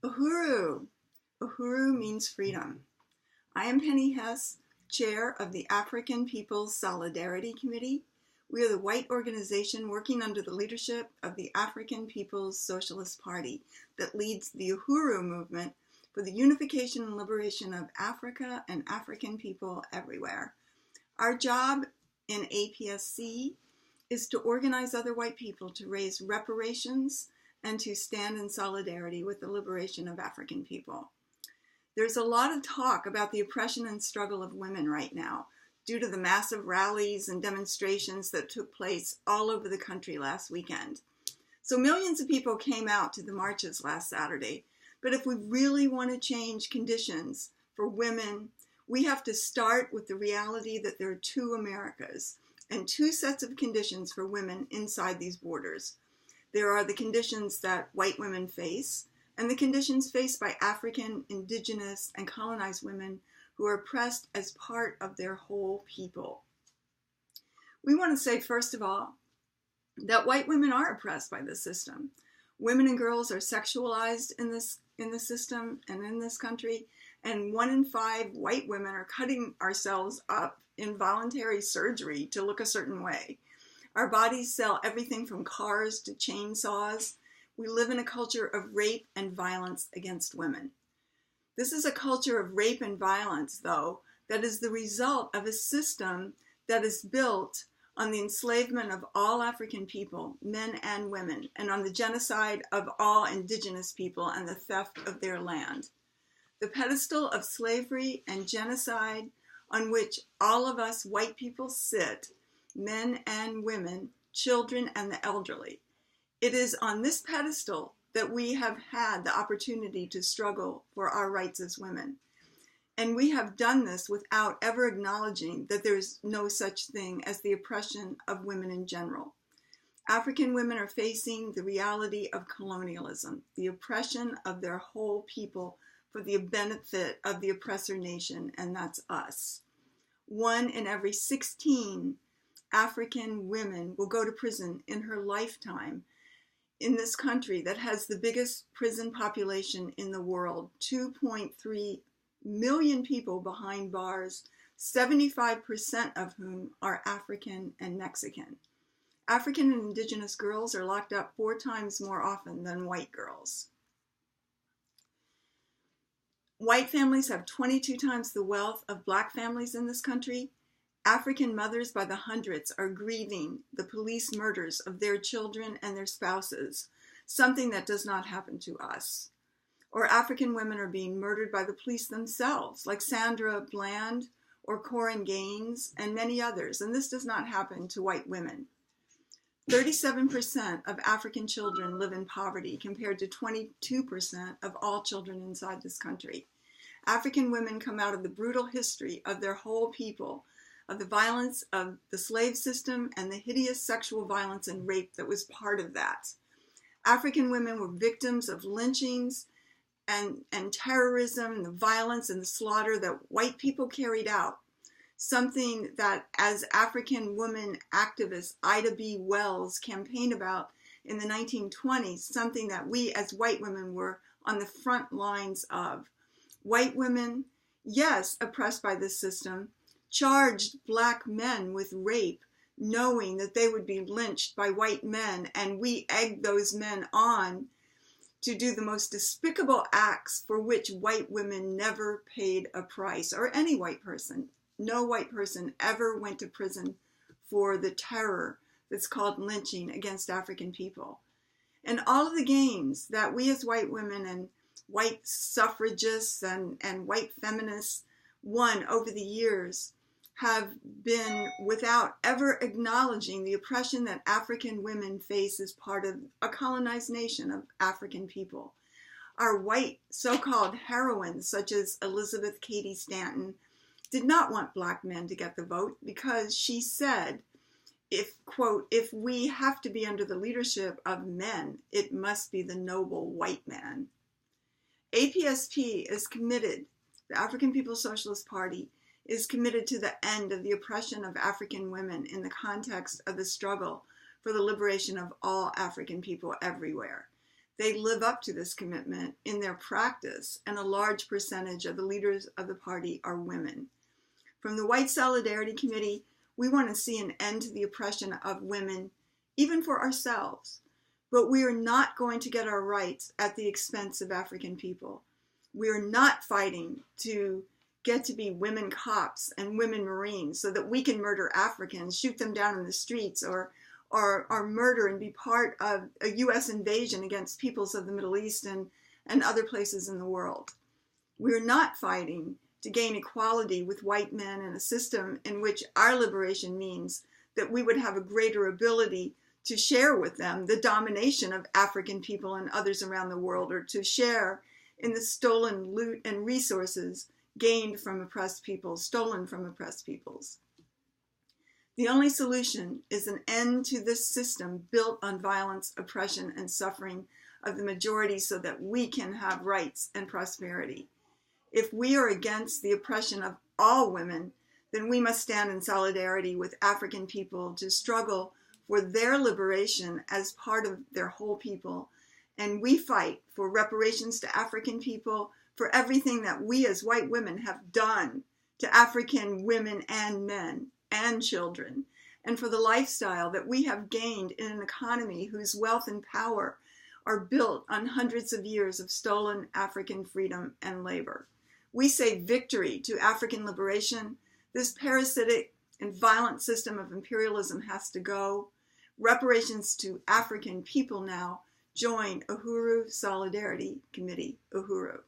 Uhuru. Uhuru means freedom. I am Penny Hess, chair of the African People's Solidarity Committee. We are the white organization working under the leadership of the African People's Socialist Party that leads the Uhuru movement for the unification and liberation of Africa and African people everywhere. Our job in APSC is to organize other white people to raise reparations and to stand in solidarity with the liberation of African people. There's a lot of talk about the oppression and struggle of women right now due to the massive rallies and demonstrations that took place all over the country last weekend. So millions of people came out to the marches last Saturday. But if we really want to change conditions for women, we have to start with the reality that there are two Americas and two sets of conditions for women inside these borders. There are the conditions that white women face and the conditions faced by African, indigenous, and colonized women who are oppressed as part of their whole people. We want to say, first of all, that white women are oppressed by this system. Women and girls are sexualized in the system and in this country, and 1 in 5 white women are cutting ourselves up in voluntary surgery to look a certain way. Our bodies sell everything from cars to chainsaws. We live in a culture of rape and violence against women. This is a culture of rape and violence, though, that is the result of a system that is built on the enslavement of all African people, men and women, and on the genocide of all indigenous people and the theft of their land. The pedestal of slavery and genocide on which all of us white people sit, men and women, children and the elderly. It is on this pedestal that we have had the opportunity to struggle for our rights as women. And we have done this without ever acknowledging that there is no such thing as the oppression of women in general. African women are facing the reality of colonialism, the oppression of their whole people for the benefit of the oppressor nation, and that's us. 1 in every 16 African women will go to prison in her lifetime in this country that has the biggest prison population in the world, 2.3 million people behind bars, 75% of whom are African and Mexican. African and indigenous girls are locked up 4 times more often than white girls. White families have 22 times the wealth of black families in this country. African mothers by the hundreds are grieving the police murders of their children and their spouses, something that does not happen to us. Or African women are being murdered by the police themselves, like Sandra Bland or Corinne Gaines and many others, and this does not happen to white women. 37% of African children live in poverty compared to 22% of all children inside this country. African women come out of the brutal history of their whole people, of the violence of the slave system and the hideous sexual violence and rape that was part of that. African women were victims of lynchings and terrorism and the violence and the slaughter that white people carried out. Something that as African woman activist Ida B. Wells campaigned about in the 1920s, something that we as white women were on the front lines of. White women, yes, oppressed by this system, charged black men with rape, knowing that they would be lynched by white men, and we egged those men on to do the most despicable acts for which white women never paid a price, or any white person. No white person ever went to prison for the terror that's called lynching against African people. And all of the gains that we as white women and white suffragists and white feminists won over the years have been without ever acknowledging the oppression that African women face as part of a colonized nation of African people. Our white so-called heroines, such as Elizabeth Cady Stanton, did not want black men to get the vote because she said, quote, if we have to be under the leadership of men, it must be the noble white man. APSP is committed, the African People's Socialist Party, is committed to the end of the oppression of African women in the context of the struggle for the liberation of all African people everywhere. they live up to this commitment in their practice, and a large percentage of the leaders of the party are women. From the White Solidarity Committee, we want to see an end to the oppression of women, even for ourselves. But we are not going to get our rights at the expense of African people. We are not fighting to get to be women cops and women Marines so that we can murder Africans, shoot them down in the streets, or murder and be part of a U.S. invasion against peoples of the Middle East and other places in the world. We're not fighting to gain equality with white men in a system in which our liberation means that we would have a greater ability to share with them the domination of African people and others around the world, or to share in the stolen loot and resources gained from oppressed peoples, stolen from oppressed peoples. The only solution is an end to this system built on violence, oppression, and suffering of the majority so that we can have rights and prosperity. If we are against the oppression of all women, then we must stand in solidarity with African people to struggle for their liberation as part of their whole people. And we fight for reparations to African people for everything that we as white women have done to African women and men and children, and for the lifestyle that we have gained in an economy whose wealth and power are built on hundreds of years of stolen African freedom and labor. We say victory to African liberation. This parasitic and violent system of imperialism has to go. Reparations to African people now. Join Uhuru Solidarity Committee, Uhuru.